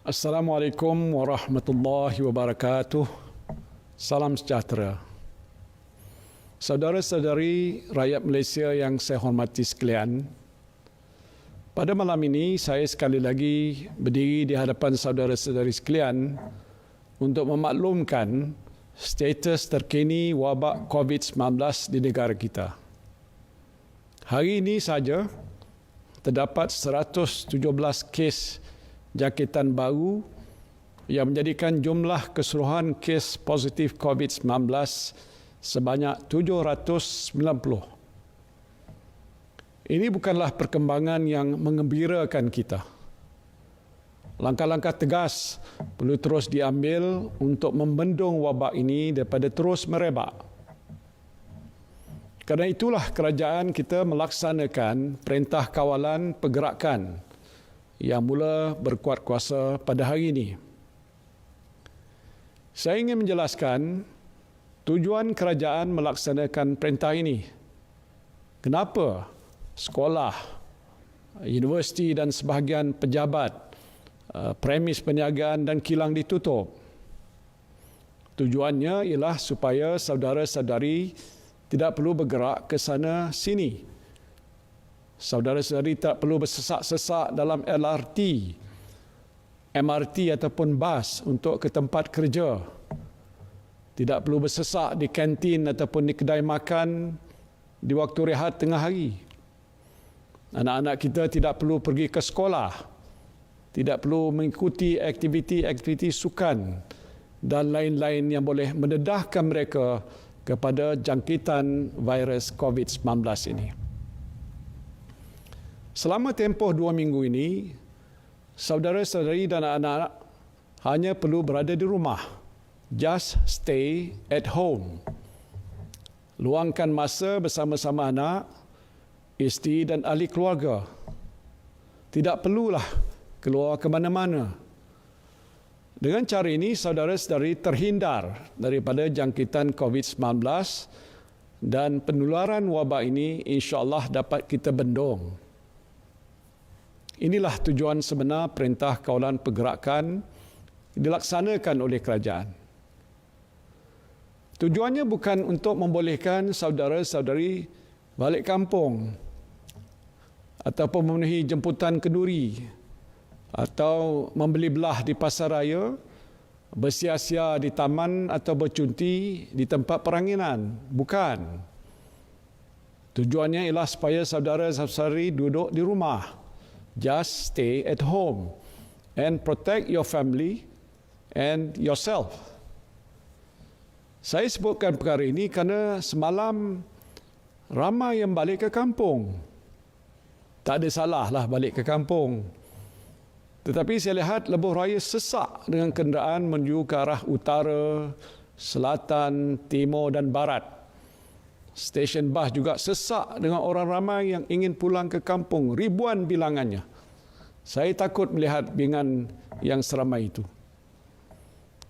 Assalamualaikum warahmatullahi wabarakatuh. Salam sejahtera. Saudara-saudari rakyat Malaysia yang saya hormati sekalian, pada malam ini saya sekali lagi berdiri di hadapan saudara-saudari sekalian untuk memaklumkan status terkini wabak COVID-19 di negara kita. Hari ini saja terdapat 117 kes jangkitan baru yang menjadikan jumlah keseluruhan kes positif COVID-19 sebanyak 790. Ini bukanlah perkembangan yang mengembirakan kita. Langkah-langkah tegas perlu terus diambil untuk membendung wabak ini daripada terus merebak. Kerana itulah kerajaan kita melaksanakan Perintah Kawalan Pergerakan yang mula berkuat kuasa pada hari ini. Saya ingin menjelaskan tujuan kerajaan melaksanakan perintah ini. Kenapa sekolah, universiti dan sebahagian pejabat, premis perniagaan dan kilang ditutup? Tujuannya ialah supaya saudara-saudari tidak perlu bergerak ke sana sini. Saudara-saudari tak perlu bersesak-sesak dalam LRT, MRT ataupun bas untuk ke tempat kerja. Tidak perlu bersesak di kantin ataupun di kedai makan di waktu rehat tengah hari. Anak-anak kita tidak perlu pergi ke sekolah, tidak perlu mengikuti aktiviti-aktiviti sukan dan lain-lain yang boleh mendedahkan mereka kepada jangkitan virus COVID-19 ini. Selama tempoh 2 minggu ini, saudara-saudari dan anak-anak hanya perlu berada di rumah. Just stay at home. Luangkan masa bersama-sama anak, isteri dan ahli keluarga. Tidak perlulah keluar ke mana-mana. Dengan cara ini, saudara-saudari terhindar daripada jangkitan COVID-19 dan penularan wabak ini insya-Allah dapat kita bendung. Inilah tujuan sebenar Perintah Kawalan Pergerakan dilaksanakan oleh kerajaan. Tujuannya bukan untuk membolehkan saudara-saudari balik kampung ataupun memenuhi jemputan kenduri atau membeli belah di pasar raya, bersia-sia di taman atau bercunti di tempat peranginan. Bukan. Tujuannya ialah supaya saudara-saudari duduk di rumah. Just stay at home and protect your family and yourself. Saya sebutkan perkara ini kerana semalam ramai yang balik ke kampung. Tak ada salahlah balik ke kampung. Tetapi saya lihat lebuh raya sesak dengan kenderaan menuju ke arah utara, selatan, timur dan barat. Stesen bas juga sesak dengan orang ramai yang ingin pulang ke kampung, ribuan bilangannya. Saya takut melihat bingan yang seramai itu.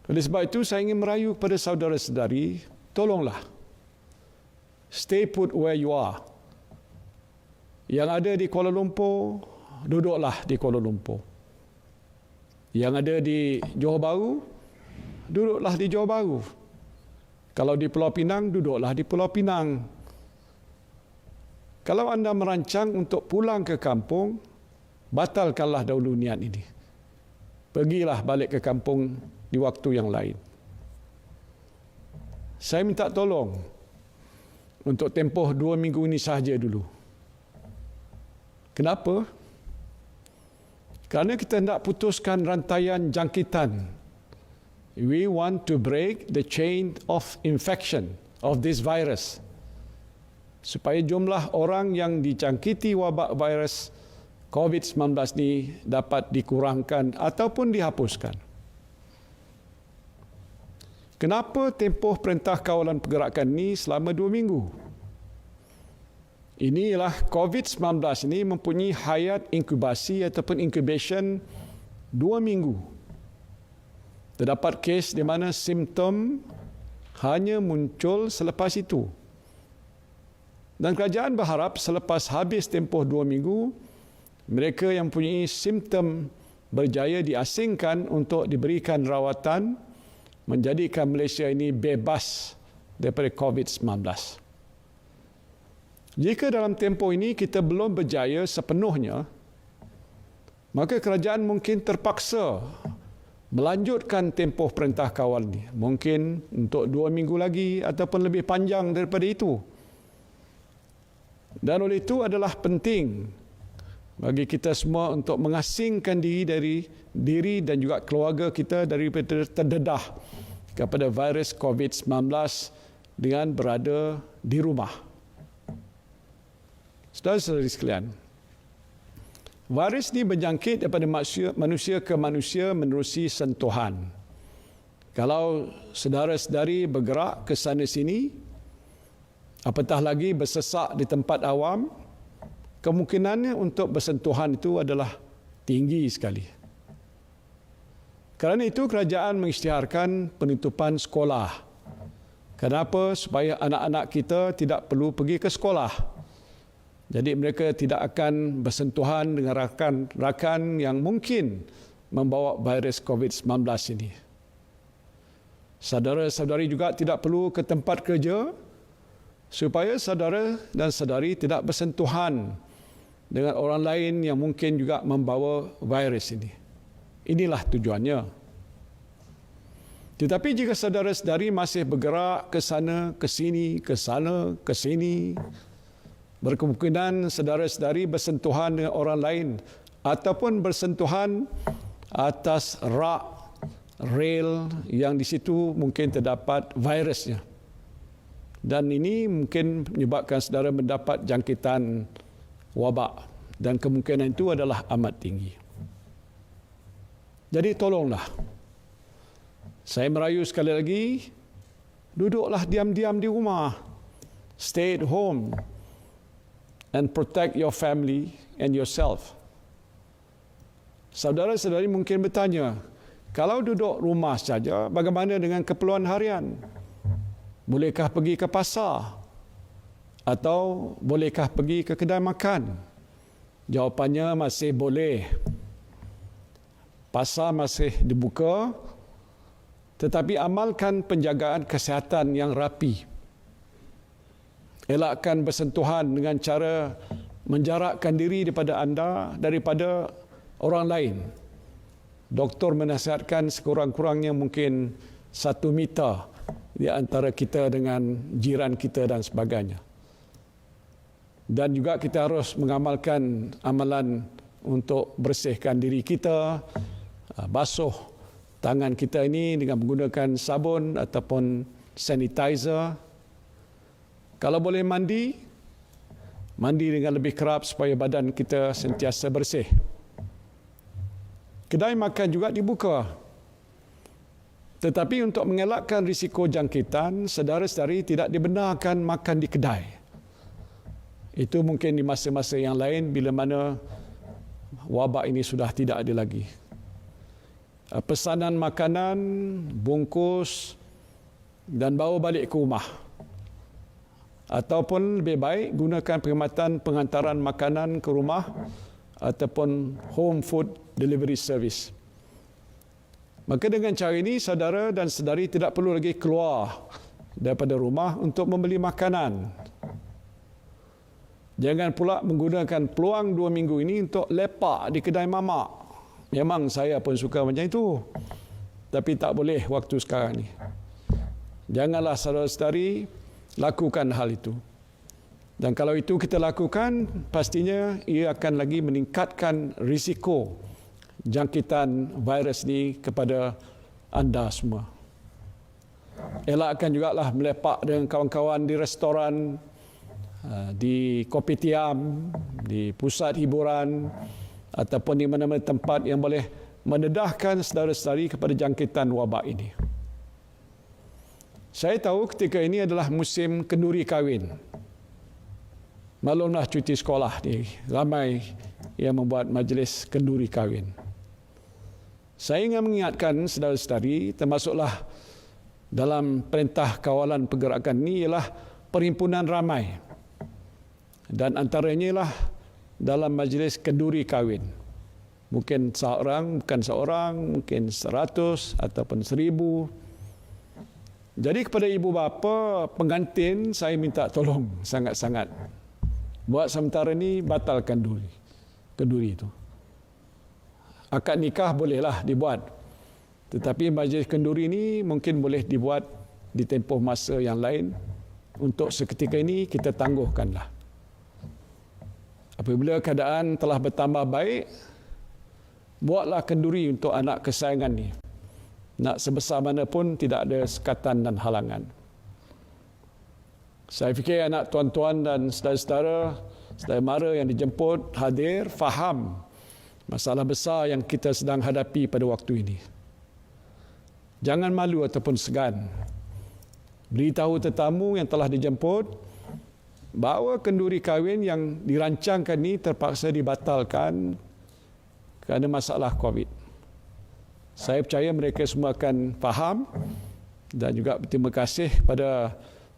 Oleh sebab itu, saya ingin merayu kepada saudara-saudari, tolonglah, stay put where you are. Yang ada di Kuala Lumpur, duduklah di Kuala Lumpur. Yang ada di Johor Bahru, duduklah di Johor Bahru. Kalau di Pulau Pinang, duduklah di Pulau Pinang. Kalau anda merancang untuk pulang ke kampung, batalkanlah dahulu niat ini. Pergilah balik ke kampung di waktu yang lain. Saya minta tolong untuk tempoh 2 minggu ini sahaja dulu. Kenapa? Kerana kita hendak putuskan rantaian jangkitan. We want to break the chain of infection of this virus. Supaya jumlah orang yang dijangkiti wabak virus COVID-19 ini dapat dikurangkan ataupun dihapuskan. Kenapa tempoh Perintah Kawalan Pergerakan ini selama 2 minggu? Inilah COVID-19 ini mempunyai hayat inkubasi ataupun incubation 2 minggu. Terdapat kes di mana simptom hanya muncul selepas itu. Dan kerajaan berharap selepas habis tempoh 2 minggu, mereka yang mempunyai simptom berjaya diasingkan untuk diberikan rawatan, menjadikan Malaysia ini bebas daripada COVID-19. Jika dalam tempoh ini kita belum berjaya sepenuhnya, maka kerajaan mungkin terpaksa melanjutkan tempoh perintah kawal ini. Mungkin untuk 2 minggu lagi ataupun lebih panjang daripada itu. Dan oleh itu adalah penting bagi kita semua untuk mengasingkan diri dan juga keluarga kita daripada terdedah kepada virus COVID-19 dengan berada di rumah. Saudara-saudari sekalian, virus ini berjangkit daripada manusia ke manusia menerusi sentuhan. Kalau saudara-saudari bergerak ke sana sini, apatah lagi bersesak di tempat awam, kemungkinannya untuk bersentuhan itu adalah tinggi sekali. Kerana itu kerajaan mengisytiharkan penutupan sekolah. Kenapa? Supaya anak-anak kita tidak perlu pergi ke sekolah. Jadi mereka tidak akan bersentuhan dengan rakan-rakan yang mungkin membawa virus COVID-19 ini. Saudara-saudari juga tidak perlu ke tempat kerja supaya saudara dan saudari tidak bersentuhan dengan orang lain yang mungkin juga membawa virus ini. Inilah tujuannya. Tetapi jika saudara-saudari masih bergerak ke sana, ke sini, ke sana, ke sini, berkemungkinan saudara-saudari bersentuhan dengan orang lain ataupun bersentuhan atas rak, rel yang di situ mungkin terdapat virusnya. Dan ini mungkin menyebabkan saudara mendapat jangkitan wabak dan kemungkinan itu adalah amat tinggi. Jadi tolonglah, saya merayu sekali lagi, duduklah diam-diam di rumah, stay at home and protect your family and yourself. Saudara-saudari mungkin bertanya, kalau duduk rumah saja, bagaimana dengan keperluan harian? Bolehkah pergi ke pasar? Atau bolehkah pergi ke kedai makan? Jawapannya masih boleh. Pasar masih dibuka, tetapi amalkan penjagaan kesihatan yang rapi. Elakkan bersentuhan dengan cara menjarakkan diri daripada orang lain. Doktor menasihatkan sekurang-kurangnya mungkin 1 meter di antara kita dengan jiran kita dan sebagainya. Dan juga kita harus mengamalkan amalan untuk bersihkan diri kita, basuh tangan kita ini dengan menggunakan sabun ataupun sanitizer. Kalau boleh mandi dengan lebih kerap supaya badan kita sentiasa bersih. Kedai makan juga dibuka. Tetapi untuk mengelakkan risiko jangkitan, saudara-saudari tidak dibenarkan makan di kedai. Itu mungkin di masa-masa yang lain bila mana wabak ini sudah tidak ada lagi. Pesanan makanan, bungkus dan bawa balik ke rumah. Ataupun lebih baik gunakan perkhidmatan pengantaran makanan ke rumah ataupun home food delivery service. Maka dengan cara ini saudara dan saudari tidak perlu lagi keluar daripada rumah untuk membeli makanan. Jangan pula menggunakan peluang 2 minggu ini untuk lepak di kedai mamak. Memang saya pun suka macam itu. Tapi tak boleh waktu sekarang ni. Janganlah saudara-saudari lakukan hal itu. Dan kalau itu kita lakukan, pastinya ia akan lagi meningkatkan risiko jangkitan virus ini kepada anda semua. Elakkan jugalah melepak dengan kawan-kawan di restoran, di kopitiam, di pusat hiburan ataupun di mana-mana tempat yang boleh mendedahkan saudara-saudari kepada jangkitan wabak ini. Saya tahu ketika ini adalah musim kenduri kahwin. Maklumlah cuti sekolah ni, ramai yang membuat majlis kenduri kahwin. Saya ingin mengingatkan saudara-saudari, termasuklah dalam perintah kawalan pergerakan ini ialah perhimpunan ramai. Dan antaranya ialah dalam majlis kenduri kahwin. Mungkin seorang, bukan seorang, mungkin 100 ataupun 1000. Jadi kepada ibu bapa pengantin, saya minta tolong sangat-sangat. Buat sementara ni batalkan kenduri itu. Akad nikah bolehlah dibuat. Tetapi majlis kenduri ini mungkin boleh dibuat di tempoh masa yang lain. Untuk seketika ini kita tangguhkanlah. Apabila keadaan telah bertambah baik, buatlah kenduri untuk anak kesayangan ni. Nak sebesar mana pun tidak ada sekatan dan halangan. Saya fikir anak tuan-tuan dan saudara-saudara, saudara mara yang dijemput, hadir, faham masalah besar yang kita sedang hadapi pada waktu ini. Jangan malu ataupun segan. Beritahu tetamu yang telah dijemput bahawa kenduri kahwin yang dirancangkan ini terpaksa dibatalkan kerana masalah COVID. Saya percaya mereka semua akan faham dan juga berterima kasih pada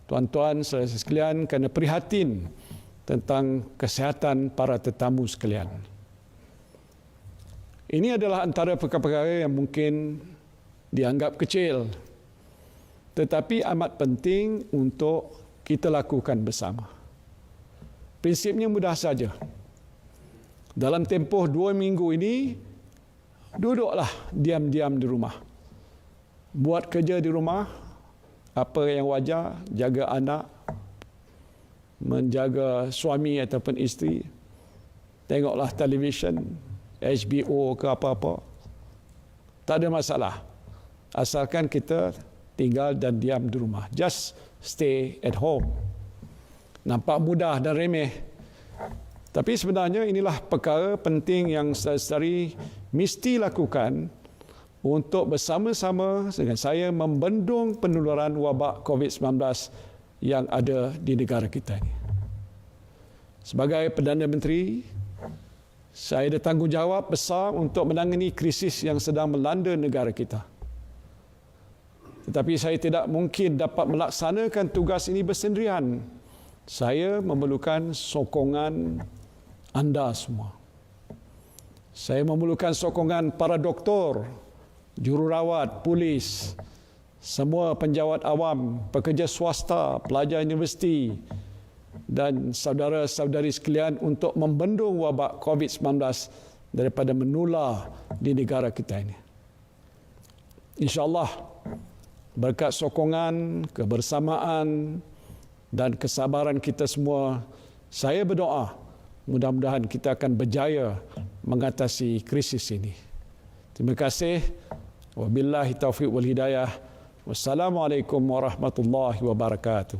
tuan-tuan saudara sekalian kerana prihatin tentang kesihatan para tetamu sekalian. Ini adalah antara perkara-perkara yang mungkin dianggap kecil, tetapi amat penting untuk kita lakukan bersama. Prinsipnya mudah saja. Dalam tempoh 2 minggu ini, duduklah diam-diam di rumah. Buat kerja di rumah, apa yang wajar, jaga anak, menjaga suami ataupun isteri, tengoklah televisyen, HBO ke apa-apa. Tak ada masalah. Asalkan kita tinggal dan diam di rumah. Just stay at home. Nampak mudah dan remeh. Tapi sebenarnya inilah perkara penting yang saudara-saudari mesti lakukan untuk bersama-sama dengan saya membendung penularan wabak COVID-19 yang ada di negara kita ini. Sebagai Perdana Menteri, saya ada tanggungjawab besar untuk menangani krisis yang sedang melanda negara kita. Tetapi saya tidak mungkin dapat melaksanakan tugas ini bersendirian. Saya memerlukan sokongan anda semua. Saya memerlukan sokongan para doktor, jururawat, polis, semua penjawat awam, pekerja swasta, pelajar universiti dan saudara-saudari sekalian untuk membendung wabak COVID-19 daripada menular di negara kita ini. InsyaAllah, berkat sokongan, kebersamaan dan kesabaran kita semua, saya berdoa mudah-mudahan kita akan berjaya mengatasi krisis ini. Terima kasih. Wabillahi taufiq wal hidayah. Wassalamualaikum warahmatullahi wabarakatuh.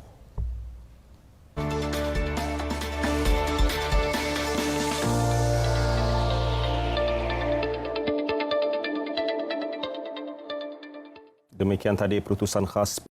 Demikian tadi perutusan khas